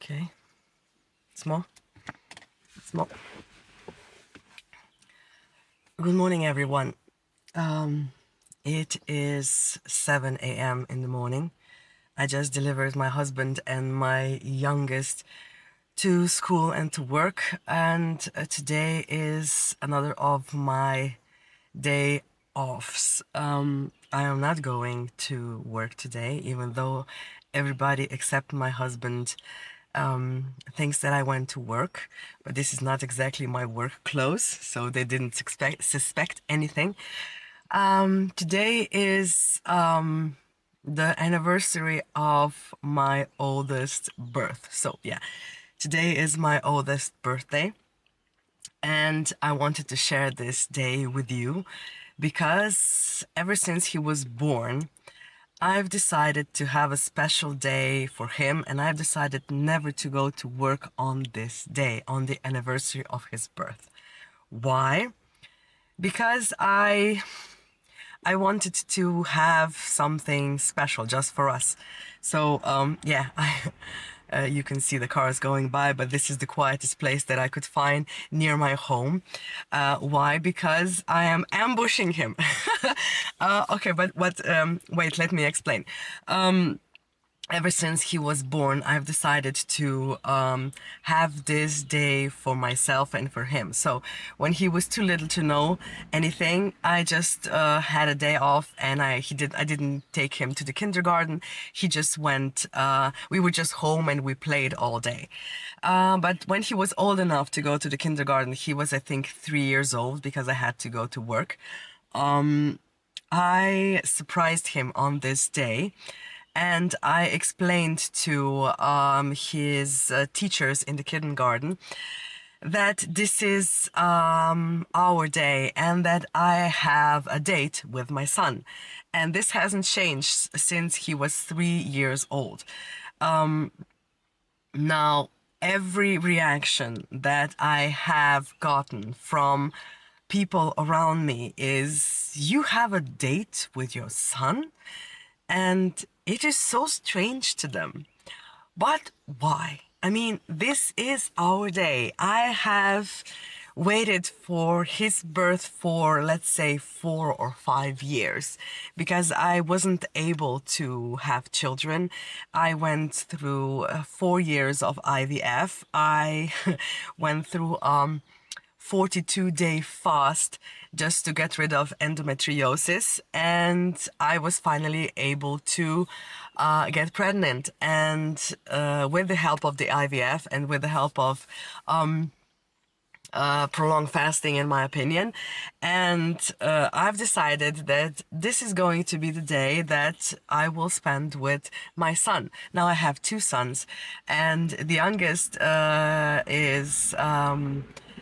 Okay. Small. Small. Good morning, everyone. It is 7 a.m. in the morning. I just delivered my husband and my youngest to school and to work, and today is another of my day offs. I am not going to work today, even though everybody except my husband thinks that I went to work, but this is not exactly my work clothes, so they didn't suspect anything. Today is the anniversary of my oldest birth. So yeah, today is my oldest birthday, and I wanted to share this day with you because ever since he was born, I've decided to have a special day for him, and I've decided never to go to work on this day, on the anniversary of his birth. Why? Because I wanted to have something special just for us. So yeah, you can see the cars going by, but this is the quietest place that I could find near my home. Why? Because I am ambushing him. Okay, but wait, let me explain. Ever since he was born, I've decided to have this day for myself and for him. So when he was too little to know anything, I just had a day off, and I didn't take him to the kindergarten. He just went. We were just home and we played all day. But when he was old enough to go to the kindergarten, he was, I think, 3 years old, because I had to go to work. I surprised him on this day, and I explained to his teachers in the kindergarten that this is our day and that I have a date with my son. And this hasn't changed since he was 3 years old. Now, every reaction that I have gotten from people around me is, "You have a date with your son?" And it is so strange to them. But why? I mean, this is our day. I have waited for his birth for, let's say, 4 or 5 years, because I wasn't able to have children. I went through 4 years of IVF. I went through 42-day fast just to get rid of endometriosis, and I was finally able to get pregnant, and with the help of the IVF and with the help of prolonged fasting, in my opinion. And I've decided that this is going to be the day that I will spend with my son. Now I have two sons, and the youngest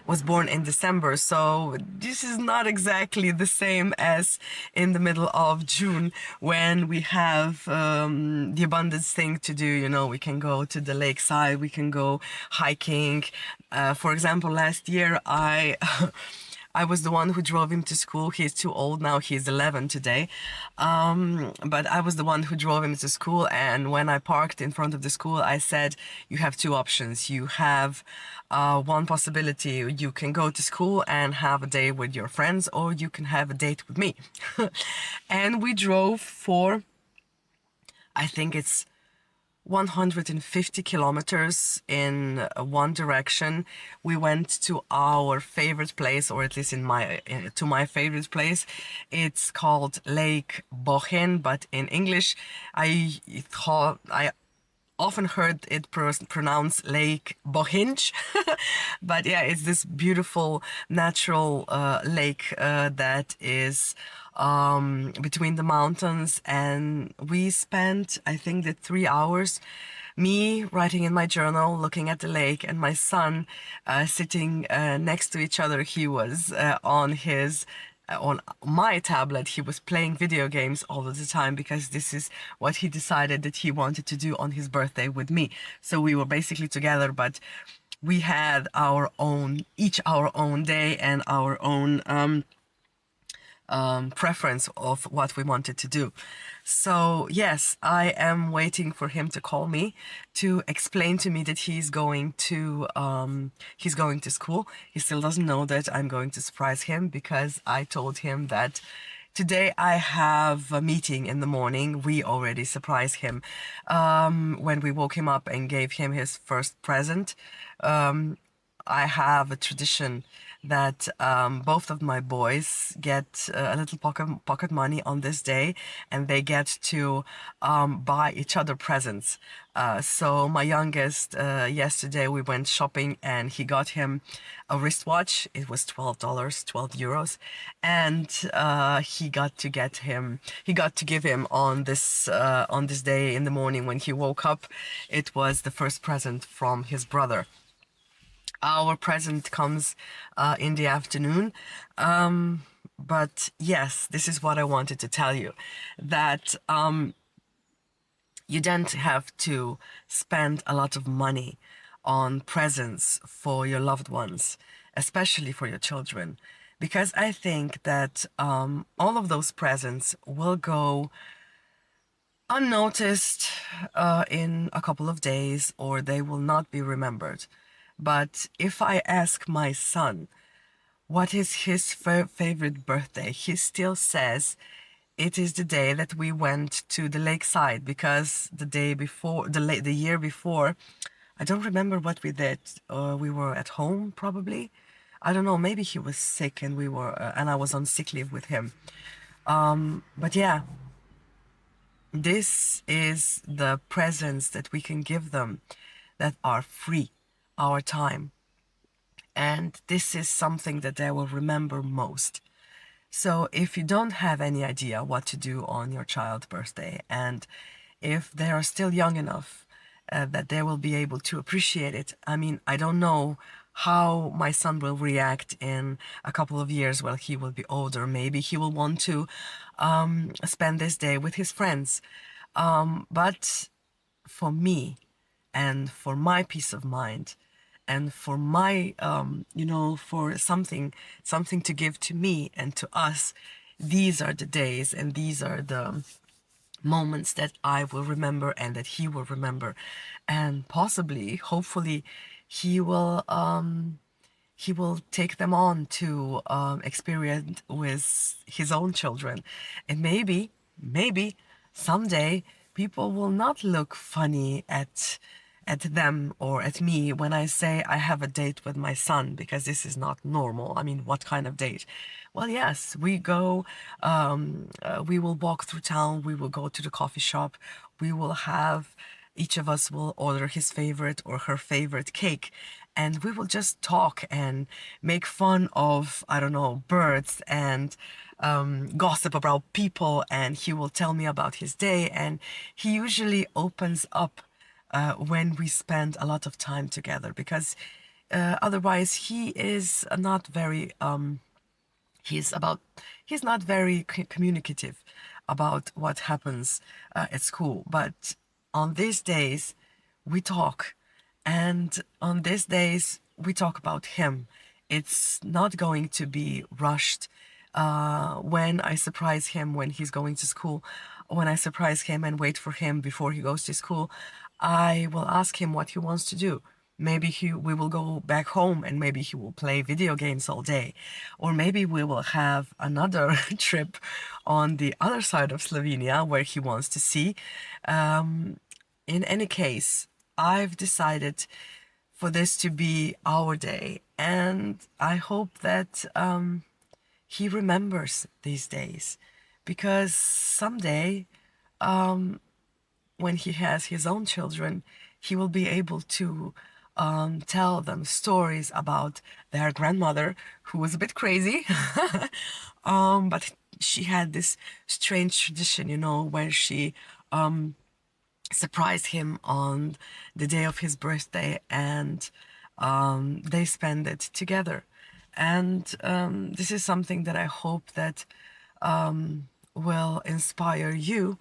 was born in December, so this is not exactly the same as in the middle of June, when we have the abundance thing to do. You know, we can go to the lakeside, we can go hiking. For example, last year I was the one who drove him to school. He's too old now. He's 11 today. But I was the one who drove him to school. And when I parked in front of the school, I said, "You have two options. You have one possibility. You can go to school and have a day with your friends, or you can have a date with me." And we drove for, I think it's 150 kilometers in one direction. We went to our favorite place, or at least to my favorite place. It's called Lake Bohin, but in English, I often heard it pronounced Lake Bohinj. But yeah, it's this beautiful natural lake that is between the mountains. And we spent, I think, the 3 hours, me writing in my journal, looking at the lake, and my son sitting next to each other. He was on my tablet. He was playing video games all of the time, because this is what he decided that he wanted to do on his birthday with me. So we were basically together, but we had each our own day and our own preference of what we wanted to do. So yes, I am waiting for him to call me to explain to me that he's going to school. He still doesn't know that I'm going to surprise him, because I told him that today I have a meeting in the morning. We already surprised him when we woke him up and gave him his first present. I have a tradition that both of my boys get a little pocket money on this day, and they get to buy each other presents. So my youngest, yesterday we went shopping and he got him a wristwatch. It was $12, 12 euros, and he got to give him on this day in the morning when he woke up. It was the first present from his brother. Our present comes in the afternoon. But yes, this is what I wanted to tell you, that you don't have to spend a lot of money on presents for your loved ones, especially for your children, because I think that all of those presents will go unnoticed in a couple of days, or they will not be remembered. But if I ask my son what is his favorite birthday, he still says it is the day that we went to the lakeside, because the day before, the year before, I don't remember what we did. We were at home probably. I don't know. Maybe he was sick and and I was on sick leave with him. But yeah, this is the presents that we can give them that are free, our time. And this is something that they will remember most. So if you don't have any idea what to do on your child's birthday, and if they are still young enough that they will be able to appreciate it, I mean, I don't know how my son will react in a couple of years when he will be older. Maybe he will want to spend this day with his friends. But for me, and for my peace of mind, and for my for something to give to me and to us, these are the days and these are the moments that I will remember and that he will remember. And possibly, hopefully, he will take them on to experience with his own children. And maybe someday people will not look funny at them or at me when I say I have a date with my son, because this is not normal. I mean, what kind of date? Well, yes, we will walk through town, we will go to the coffee shop, we will have, each of us will order his favorite or her favorite cake, and we will just talk and make fun of, I don't know, birds, and gossip about people, and he will tell me about his day. And he usually opens up when we spend a lot of time together, because otherwise he is not very he's not very communicative about what happens at school. But on these days we talk, and on these days we talk about him. It's not going to be rushed. When I surprise him when he's going to school, when I surprise him and wait for him before he goes to school, I will ask him what he wants to do. Maybe we will go back home and maybe he will play video games all day. Or maybe we will have another trip on the other side of Slovenia where he wants to see. In any case, I've decided for this to be our day, and I hope that he remembers these days, because someday, when he has his own children, he will be able to tell them stories about their grandmother, who was a bit crazy, but she had this strange tradition, where she surprised him on the day of his birthday, and they spend it together. And this is something that I hope that will inspire you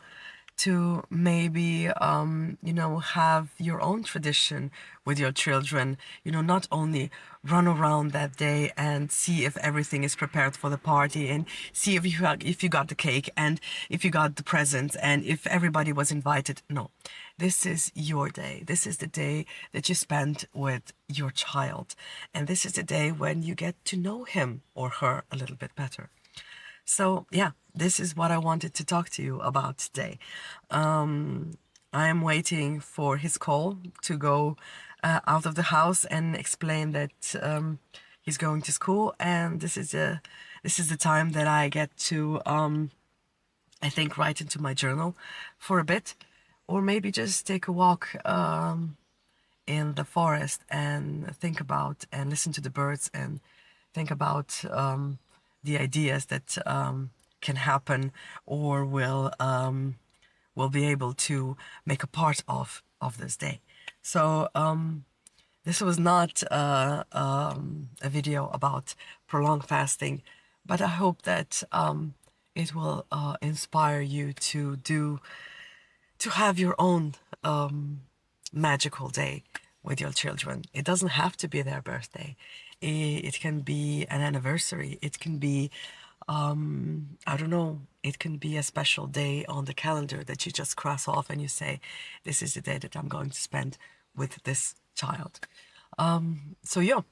to maybe, have your own tradition with your children. Not only run around that day and see if everything is prepared for the party, and see if you got the cake, and if you got the presents, and if everybody was invited. No, this is your day. This is the day that you spend with your child. And this is the day when you get to know him or her a little bit better. So yeah, this is what I wanted to talk to you about today. I am waiting for his call to go out of the house and explain that he's going to school, and this is the time that I get to I think write into my journal for a bit, or maybe just take a walk in the forest and think about and listen to the birds and think about the ideas that can happen or will be able to make a part of this day. So this was not a video about prolonged fasting, but I hope that it will inspire you to have your own magical day with your children. It doesn't have to be their birthday. It can be an anniversary. It can be, I don't know, it can be a special day on the calendar that you just cross off and you say, this is the day that I'm going to spend with this child. So, yo,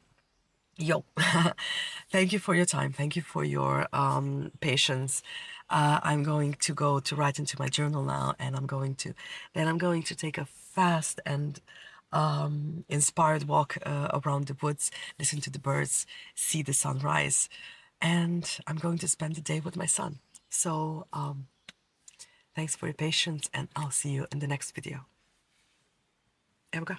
thank you for your time. Thank you for your patience. I'm going to go to write into my journal now, and I'm going to take a fast and inspired walk around the woods, listen to the birds, see the sunrise, and I'm going to spend the day with my son. So thanks for your patience, and I'll see you in the next video. Here we go.